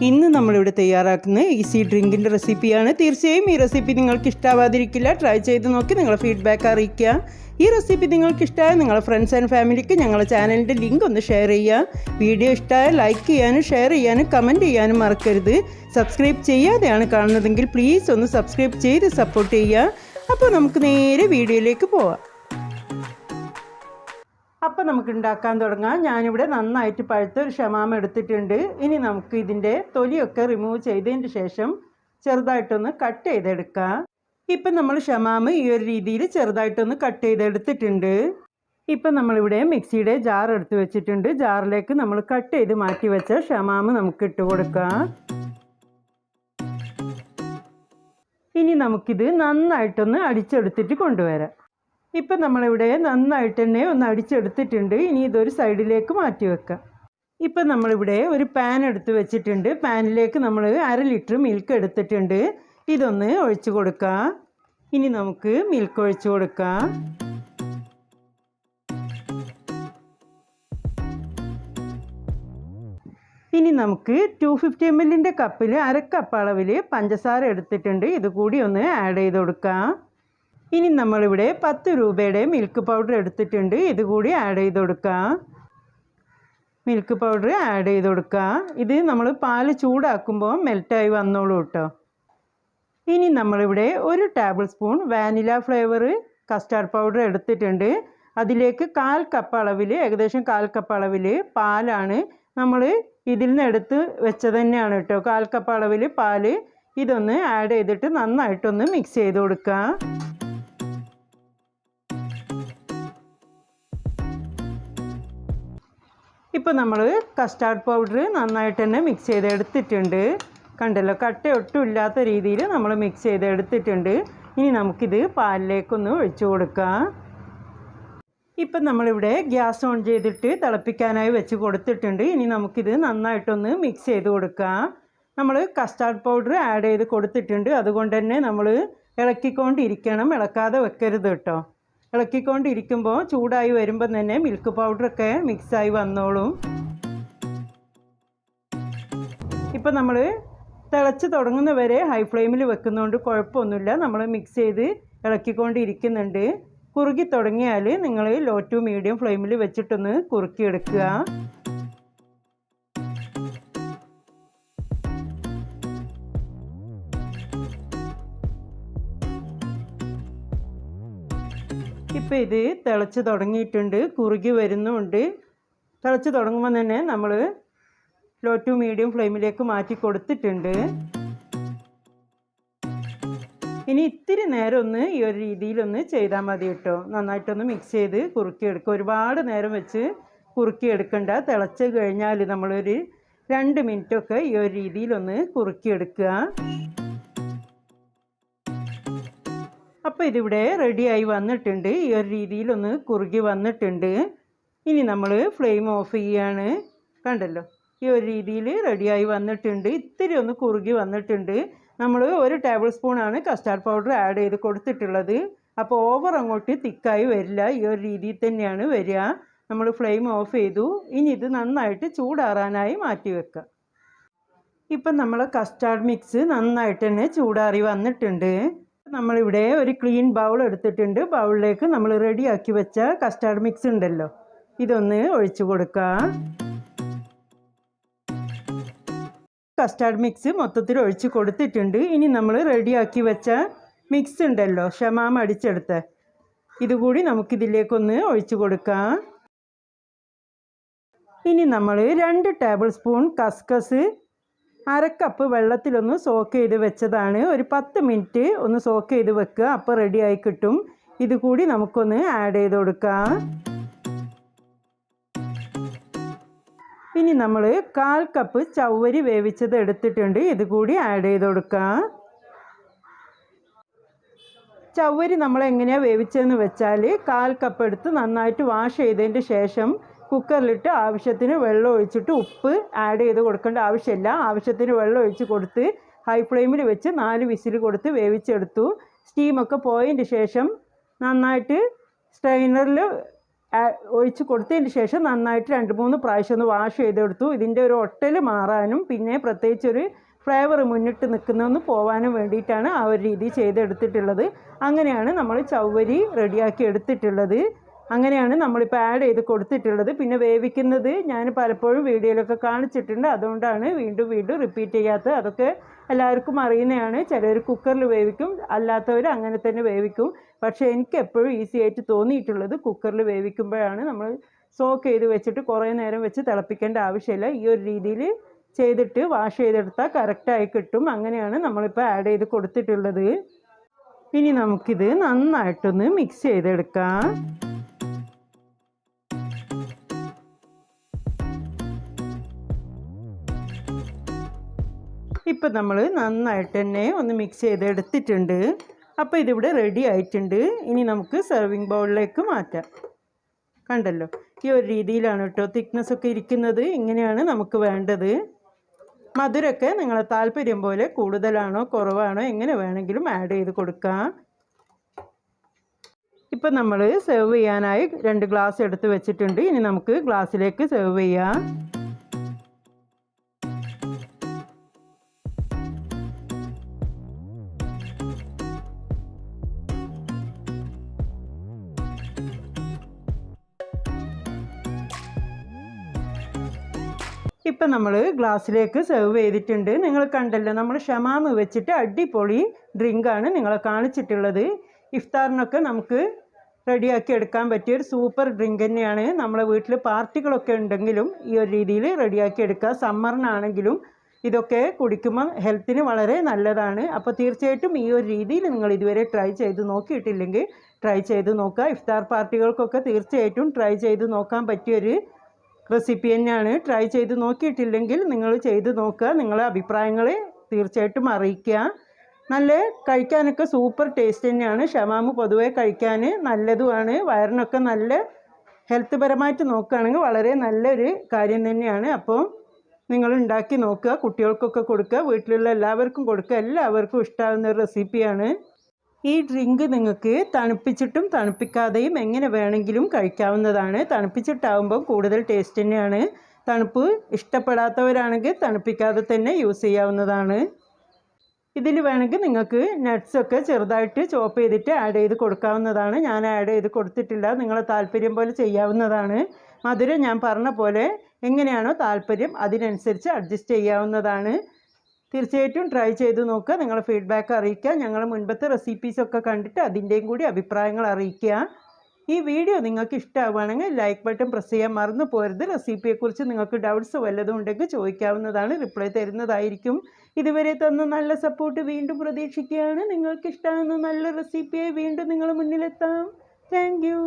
ഇന്ന് നമ്മളിവിടെ തയ്യാറാക്കുന്ന ഈസി ഡ്രിങ്കിൻ്റെ റെസിപ്പിയാണ്. തീർച്ചയായും ഈ റെസിപ്പി നിങ്ങൾക്ക് ഇഷ്ടമാവാതിരിക്കില്ല. ട്രൈ ചെയ്ത് നോക്കി നിങ്ങളുടെ ഫീഡ്ബാക്ക് അറിയിക്കുക. ഈ റെസിപ്പി നിങ്ങൾക്ക് ഇഷ്ടമായ നിങ്ങളുടെ ഫ്രണ്ട്സ് ആൻഡ് ഫാമിലിക്ക് ഞങ്ങളുടെ ചാനലിൻ്റെ ലിങ്ക് ഒന്ന് ഷെയർ ചെയ്യുക. വീഡിയോ ഇഷ്ടമായ ലൈക്ക് ചെയ്യാനും ഷെയർ ചെയ്യാനും കമൻറ്റ് ചെയ്യാനും മറക്കരുത്. സബ്സ്ക്രൈബ് ചെയ്യാതെയാണ് കാണുന്നതെങ്കിൽ പ്ലീസ് ഒന്ന് സബ്സ്ക്രൈബ് ചെയ്ത് സപ്പോർട്ട് ചെയ്യുക. അപ്പോൾ നമുക്ക് നേരെ വീഡിയോയിലേക്ക് പോവാം. അപ്പോൾ നമുക്ക് ഉണ്ടാക്കാൻ തുടങ്ങാം. ഞാനിവിടെ നന്നായിട്ട് പഴുത്ത ഒരു ഷമാമ എടുത്തിട്ടുണ്ട്. ഇനി നമുക്ക് ഇതിൻ്റെ തൊലിയൊക്കെ റിമൂവ് ചെയ്തതിന് ശേഷം ചെറുതായിട്ടൊന്ന് കട്ട് ചെയ്തെടുക്കാം. ഇപ്പം നമ്മൾ ഷമാമ ഈ ഒരു രീതിയിൽ ചെറുതായിട്ടൊന്ന് കട്ട് ചെയ്തെടുത്തിട്ടുണ്ട്. ഇപ്പം നമ്മളിവിടെ മിക്സിയുടെ ജാർ എടുത്ത് വെച്ചിട്ടുണ്ട്. ജാറിലേക്ക് നമ്മൾ കട്ട് ചെയ്ത് മാറ്റി വെച്ച ഷമാമ നമുക്ക് ഇട്ട് കൊടുക്കാം. ഇനി നമുക്കിത് നന്നായിട്ടൊന്ന് അടിച്ചെടുത്തിട്ട് കൊണ്ടുവരാം. ഇപ്പം നമ്മളിവിടെ നന്നായിട്ട് തന്നെ ഒന്ന് അടിച്ചെടുത്തിട്ടുണ്ട്. ഇനി ഇതൊരു സൈഡിലേക്ക് മാറ്റി വെക്കാം. ഇപ്പം നമ്മളിവിടെ ഒരു പാൻ എടുത്ത് വെച്ചിട്ടുണ്ട്. പാനിലേക്ക് നമ്മൾ 1/2 ലിറ്റർ മിൽക്ക് എടുത്തിട്ടുണ്ട്. ഇതൊന്ന് ഒഴിച്ചു കൊടുക്കാം. ഇനി നമുക്ക് മിൽക്ക് ഒഴിച്ചു കൊടുക്കാം. ഇനി നമുക്ക് 250 ml കപ്പിൽ 1/2 കപ്പ് അളവിൽ പഞ്ചസാര എടുത്തിട്ടുണ്ട്. ഇതുകൂടി ഒന്ന് ആഡ് ചെയ്ത് കൊടുക്കാം. ഇനി നമ്മളിവിടെ 10 രൂപയുടെ മിൽക്ക് പൗഡർ എടുത്തിട്ടുണ്ട്. ഇതുകൂടി ആഡ് ചെയ്ത് കൊടുക്കാം. മിൽക്ക് പൗഡർ ആഡ് ചെയ്ത് കൊടുക്കാം. ഇത് നമ്മൾ പാല് ചൂടാക്കുമ്പോൾ മെൽറ്റായി വന്നോളൂ കേട്ടോ. ഇനി നമ്മളിവിടെ 1 table spoon vanilla flavour custard powder എടുത്തിട്ടുണ്ട്. അതിലേക്ക് 1/4 കപ്പ് അളവിൽ ഏകദേശം 1/4 കപ്പ് അളവിൽ പാലാണ് നമ്മൾ ഇതിൽ നിന്ന് എടുത്ത് വെച്ചത് തന്നെയാണ് കേട്ടോ. 1/4 കപ്പ് അളവിൽ പാല് ഇതൊന്ന് ആഡ് ചെയ്തിട്ട് നന്നായിട്ടൊന്ന് മിക്സ് ചെയ്ത് കൊടുക്കാം. ഇപ്പോൾ നമ്മൾ കസ്റ്റാർഡ് പൗഡർ നന്നായിട്ട് തന്നെ മിക്സ് ചെയ്തെടുത്തിട്ടുണ്ട്. കണ്ടല്ലോ, കട്ട ഒട്ടും ഇല്ലാത്ത രീതിയിൽ നമ്മൾ മിക്സ് ചെയ്തെടുത്തിട്ടുണ്ട്. ഇനി നമുക്കിത് പാലിലേക്കൊന്ന് ഒഴിച്ചു കൊടുക്കാം. ഇപ്പം നമ്മളിവിടെ ഗ്യാസ് ഓൺ ചെയ്തിട്ട് തിളപ്പിക്കാനായി വെച്ച് കൊടുത്തിട്ടുണ്ട്. ഇനി നമുക്കിത് നന്നായിട്ടൊന്ന് മിക്സ് ചെയ്ത് കൊടുക്കാം. നമ്മൾ കസ്റ്റാർഡ് പൗഡർ ആഡ് ചെയ്ത് കൊടുത്തിട്ടുണ്ട്. അതുകൊണ്ട് തന്നെ നമ്മൾ ഇളക്കിക്കൊണ്ടിരിക്കണം, ഇളക്കാതെ വെക്കരുത് കേട്ടോ. ഇളക്കിക്കൊണ്ടിരിക്കുമ്പോൾ ചൂടായി വരുമ്പോൾ തന്നെ മിൽക്ക് പൗഡറൊക്കെ മിക്സായി വന്നോളും. ഇപ്പം നമ്മൾ തിളച്ച് തുടങ്ങുന്നവരെ ഹൈ ഫ്ലെയിമിൽ വെക്കുന്നതുകൊണ്ട് കുഴപ്പമൊന്നുമില്ല. നമ്മൾ മിക്സ് ചെയ്ത് ഇളക്കിക്കൊണ്ടിരിക്കുന്നുണ്ട്. കുറുകി തുടങ്ങിയാൽ നിങ്ങൾ ലോ ടു മീഡിയം ഫ്ലെയിമിൽ വെച്ചിട്ടൊന്ന് കുറുക്കിയെടുക്കുക. ഇപ്പം ഇത് തിളച്ച് തുടങ്ങിയിട്ടുണ്ട്, കുറുകി വരുന്നുണ്ട്. തിളച്ച് തുടങ്ങുമ്പോൾ തന്നെ നമ്മൾ ലോ ടു മീഡിയം ഫ്ലെയിമിലേക്ക് മാറ്റി കൊടുത്തിട്ടുണ്ട്. ഇനി ഇത്തിരി നേരം ഒന്ന് ഈ ഒരു രീതിയിലൊന്ന് ചെയ്താൽ മതി കേട്ടോ. നന്നായിട്ടൊന്ന് മിക്സ് ചെയ്ത് കുറുക്കിയെടുക്കുക. ഒരുപാട് നേരം വെച്ച് കുറുക്കിയെടുക്കണ്ട. തിളച്ച് കഴിഞ്ഞാൽ നമ്മളൊരു 2 മിനിറ്റൊക്കെ ഈ ഒരു രീതിയിലൊന്ന് കുറുക്കിയെടുക്കുക. അപ്പോൾ ഇതിവിടെ റെഡിയായി വന്നിട്ടുണ്ട്. ഈ ഒരു രീതിയിലൊന്ന് കുറുകി വന്നിട്ടുണ്ട്. ഇനി നമ്മൾ ഫ്ലെയിം ഓഫ് ചെയ്യാണ്. കണ്ടല്ലോ, ഈ ഒരു രീതിയിൽ റെഡിയായി വന്നിട്ടുണ്ട്. ഇത്തിരി ഒന്ന് കുറുകി വന്നിട്ടുണ്ട്. നമ്മൾ 1 ടേബിൾ സ്പൂണാണ് കസ്റ്റാർഡ് പൗഡർ ആഡ് ചെയ്ത് കൊടുത്തിട്ടുള്ളത്. അപ്പോൾ ഓവർ അങ്ങോട്ട് തിക്കായി വരില്ല. ഈ ഒരു രീതിയിൽ തന്നെയാണ് വരിക. നമ്മൾ ഫ്ലെയിം ഓഫ് ചെയ്തു. ഇനി ഇത് നന്നായിട്ട് ചൂടാറാനായി മാറ്റി വെക്കാം. ഇപ്പം നമ്മൾ കസ്റ്റാർഡ് മിക്സ് നന്നായിട്ട് തന്നെ ചൂടാറി വന്നിട്ടുണ്ട്. നമ്മളിവിടെ ഒരു ക്ലീൻ ബൗൾ എടുത്തിട്ടുണ്ട്. ബൗളിലേക്ക് നമ്മൾ റെഡിയാക്കി വെച്ച കസ്റ്റാർഡ് മിക്സ് ഉണ്ടല്ലോ, ഇതൊന്ന് ഒഴിച്ചു കൊടുക്കാം. കസ്റ്റാർഡ് മിക്സ് മൊത്തത്തിൽ ഒഴിച്ച് കൊടുത്തിട്ടുണ്ട്. ഇനി നമ്മൾ റെഡിയാക്കി വെച്ച മിക്സ് ഉണ്ടല്ലോ, ഷമാമ അടിച്ചെടുത്ത്, ഇതുകൂടി നമുക്കിതിലേക്കൊന്ന് ഒഴിച്ചു കൊടുക്കാം. ഇനി നമ്മൾ 2 ടേബിൾ സ്പൂൺ കസ്കസ് 1/2 കപ്പ് വെള്ളത്തിലൊന്ന് സോക്ക് ചെയ്ത് വെച്ചതാണ്. ഒരു 10 മിനിറ്റ് ഒന്ന് സോക്ക് ചെയ്ത് വെക്കുക. അപ്പോൾ റെഡിയായി കിട്ടും. ഇതുകൂടി നമുക്കൊന്ന് ആഡ് ചെയ്ത് കൊടുക്കാം. ഇനി നമ്മൾ 1/4 കപ്പ് ചവ്വരി വേവിച്ചത് എടുത്തിട്ടുണ്ട്. ഇതുകൂടി ആഡ് ചെയ്ത് കൊടുക്കാം. ചവ്വരി നമ്മൾ എങ്ങനെയാണ് വേവിച്ചതെന്ന് വെച്ചാൽ 1/4 കപ്പ് എടുത്ത് നന്നായിട്ട് വാഷ് ചെയ്തതിൻ്റെ ശേഷം കുക്കറിലിട്ട് ആവശ്യത്തിന് വെള്ളം ഒഴിച്ചിട്ട് ഉപ്പ് ആഡ് ചെയ്ത് കൊടുക്കേണ്ട ആവശ്യമില്ല. ആവശ്യത്തിന് വെള്ളം ഒഴിച്ച് കൊടുത്ത് ഹൈ ഫ്ലെയിമിൽ വെച്ച് 4 വിസിൽ കൊടുത്ത് വേവിച്ചെടുത്തു. സ്റ്റീമൊക്കെ പോയതിന് ശേഷം നന്നായിട്ട് സ്ട്രെയിനറിൽ ഒഴിച്ച് കൊടുത്തതിന് ശേഷം നന്നായിട്ട് 2-3 പ്രാവശ്യം ഒന്ന് വാഷ് ചെയ്തെടുത്തു. ഇതിൻ്റെ ഒരു ഒട്ടൽ മാറാനും പിന്നെ പ്രത്യേകിച്ചൊരു ഫ്ലേവർ മുന്നിട്ട് നിൽക്കുന്നതെന്ന് പോകാനും വേണ്ടിയിട്ടാണ് ആ ഒരു രീതി ചെയ്തെടുത്തിട്ടുള്ളത്. അങ്ങനെയാണ് നമ്മൾ ചവ്വരി റെഡിയാക്കി എടുത്തിട്ടുള്ളത്. അങ്ങനെയാണ് നമ്മളിപ്പോൾ ആഡ് ചെയ്ത് കൊടുത്തിട്ടുള്ളത്. പിന്നെ വേവിക്കുന്നത് ഞാൻ പലപ്പോഴും വീഡിയോയിലൊക്കെ കാണിച്ചിട്ടുണ്ട്, അതുകൊണ്ടാണ് വീണ്ടും വീണ്ടും റിപ്പീറ്റ് ചെയ്യാത്തത്. അതൊക്കെ എല്ലാവർക്കും അറിയുന്നതാണ്. ചിലർ കുക്കറിൽ വേവിക്കും, അല്ലാത്തവർ അങ്ങനെ തന്നെ വേവിക്കും. പക്ഷേ എനിക്ക് എപ്പോഴും ഈസി ആയിട്ട് തോന്നിയിട്ടുള്ളത് കുക്കറിൽ വേവിക്കുമ്പോഴാണ്. നമ്മൾ സോക്ക് ചെയ്ത് വെച്ചിട്ട് കുറേ നേരം വെച്ച് തിളപ്പിക്കേണ്ട ആവശ്യമില്ല. ഈ ഒരു രീതിയിൽ ചെയ്തിട്ട് വാഷ് ചെയ്തെടുത്താൽ കറക്റ്റായി കിട്ടും. അങ്ങനെയാണ് നമ്മളിപ്പോൾ ആഡ് ചെയ്ത് കൊടുത്തിട്ടുള്ളത്. ഇനി നമുക്കിത് നന്നായിട്ടൊന്ന് മിക്സ് ചെയ്തെടുക്കാം. ഇപ്പം നമ്മൾ നന്നായിട്ട് തന്നെ ഒന്ന് മിക്സ് ചെയ്തെടുത്തിട്ടുണ്ട്. അപ്പോൾ ഇതിവിടെ റെഡി ആയിട്ടുണ്ട്. ഇനി നമുക്ക് സെർവിങ് ബൗളിലേക്ക് മാറ്റാം. കണ്ടല്ലോ, ഈ ഒരു രീതിയിലാണ് കേട്ടോ തിക്നെസ് ഒക്കെ ഇരിക്കുന്നത്. ഇങ്ങനെയാണ് നമുക്ക് വേണ്ടത്. മധുരമൊക്കെ നിങ്ങളെ താല്പര്യം പോലെ കൂടുതലാണോ കുറവാണോ എങ്ങനെ വേണമെങ്കിലും ആഡ് ചെയ്ത് കൊടുക്കാം. ഇപ്പം നമ്മൾ സെർവ് ചെയ്യാനായി 2 ഗ്ലാസ് എടുത്ത് വെച്ചിട്ടുണ്ട്. ഇനി നമുക്ക് ഗ്ലാസ്സിലേക്ക് സെർവ് ചെയ്യാം. ഇപ്പം നമ്മൾ ഗ്ലാസ്സിലേക്ക് സെർവ് ചെയ്തിട്ടുണ്ട്. നിങ്ങൾ കണ്ടല്ലോ, നമ്മൾ ഷമാമ് വെച്ചിട്ട് അടിപൊളി ഡ്രിങ്കാണ് നിങ്ങളെ കാണിച്ചിട്ടുള്ളത്. ഇഫ്താറിനൊക്കെ നമുക്ക് റെഡിയാക്കി എടുക്കാൻ പറ്റിയൊരു സൂപ്പർ ഡ്രിങ്ക് തന്നെയാണ്. നമ്മളെ വീട്ടിൽ പാർട്ടികളൊക്കെ ഉണ്ടെങ്കിലും ഈ ഒരു രീതിയിൽ റെഡിയാക്കി എടുക്കുക. സമ്മറിനാണെങ്കിലും ഇതൊക്കെ കുടിക്കുമ്പോൾ ഹെൽത്തിന് വളരെ നല്ലതാണ്. അപ്പോൾ തീർച്ചയായിട്ടും ഈ ഒരു രീതിയിൽ നിങ്ങൾ ഇതുവരെ ട്രൈ ചെയ്ത് നോക്കിയിട്ടില്ലെങ്കിൽ ട്രൈ ചെയ്ത് നോക്കുക. ഇഫ്താർ പാർട്ടികൾക്കൊക്കെ തീർച്ചയായിട്ടും ട്രൈ ചെയ്ത് നോക്കാൻ പറ്റിയൊരു റെസിപ്പി തന്നെയാണ്. ട്രൈ ചെയ്ത് നോക്കിയിട്ടില്ലെങ്കിൽ നിങ്ങൾ ചെയ്ത് നോക്കുക. നിങ്ങളെ അഭിപ്രായങ്ങൾ തീർച്ചയായിട്ടും അറിയിക്കുക. നല്ല കഴിക്കാനൊക്കെ സൂപ്പർ ടേസ്റ്റ് തന്നെയാണ്. ഷമാമ് പൊതുവെ കഴിക്കാൻ നല്ലതുമാണ്. വയറിനൊക്കെ നല്ല ഹെൽത്ത് പരമായിട്ട് നോക്കുകയാണെങ്കിൽ വളരെ നല്ലൊരു കാര്യം തന്നെയാണ്. അപ്പോൾ നിങ്ങൾ ഉണ്ടാക്കി നോക്കുക, കുട്ടികൾക്കൊക്കെ കൊടുക്കുക, വീട്ടിലുള്ള എല്ലാവർക്കും കൊടുക്കുക. എല്ലാവർക്കും ഇഷ്ടമാകുന്ന ഒരു റെസിപ്പിയാണ്. ഈ ഡ്രിങ്ക് നിങ്ങൾക്ക് തണുപ്പിച്ചിട്ടും തണുപ്പിക്കാതെയും എങ്ങനെ വേണമെങ്കിലും കഴിക്കാവുന്നതാണ്. തണുപ്പിച്ചിട്ടാവുമ്പോൾ കൂടുതൽ ടേസ്റ്റ് തന്നെയാണ്. തണുപ്പ് ഇഷ്ടപ്പെടാത്തവരാണെങ്കിൽ തണുപ്പിക്കാതെ തന്നെ യൂസ് ചെയ്യാവുന്നതാണ്. ഇതിൽ വേണമെങ്കിൽ നിങ്ങൾക്ക് നട്ട്സൊക്കെ ചെറുതായിട്ട് ചോപ്പ് ചെയ്തിട്ട് ആഡ് ചെയ്ത് കൊടുക്കാവുന്നതാണ്. ഞാൻ ആഡ് ചെയ്ത് കൊടുത്തിട്ടില്ല. നിങ്ങളെ താല്പര്യം പോലെ ചെയ്യാവുന്നതാണ്. മധുരം ഞാൻ പറഞ്ഞ പോലെ എങ്ങനെയാണോ താല്പര്യം അതിനനുസരിച്ച് അഡ്ജസ്റ്റ് ചെയ്യാവുന്നതാണ്. തീർച്ചയായിട്ടും ട്രൈ ചെയ്ത് നോക്കുക. നിങ്ങളുടെ ഫീഡ്ബാക്ക് അറിയിക്കുക. ഞങ്ങൾ മുൻപത്തെ റെസിപ്പീസൊക്കെ കണ്ടിട്ട് അതിൻ്റെയും കൂടി അഭിപ്രായങ്ങൾ അറിയിക്കുക. ഈ വീഡിയോ നിങ്ങൾക്ക് ഇഷ്ടമാവുകയാണെങ്കിൽ ലൈക്ക് ബട്ടൺ പ്രസ് ചെയ്യാൻ മറന്നു പോരുത്. റെസിപ്പിയെക്കുറിച്ച് നിങ്ങൾക്ക് ഡൗട്ട്സ് വല്ലതും ഉണ്ടെങ്കിൽ ചോദിക്കാവുന്നതാണ്. റിപ്ലൈ തരുന്നതായിരിക്കും. ഇതുവരെ തന്ന നല്ല സപ്പോർട്ട് വീണ്ടും പ്രതീക്ഷിക്കുകയാണ്. നിങ്ങൾക്ക് ഇഷ്ടമാകുന്ന നല്ല റെസിപ്പിയായി വീണ്ടും നിങ്ങളുടെ മുന്നിലെത്താം. Thank you.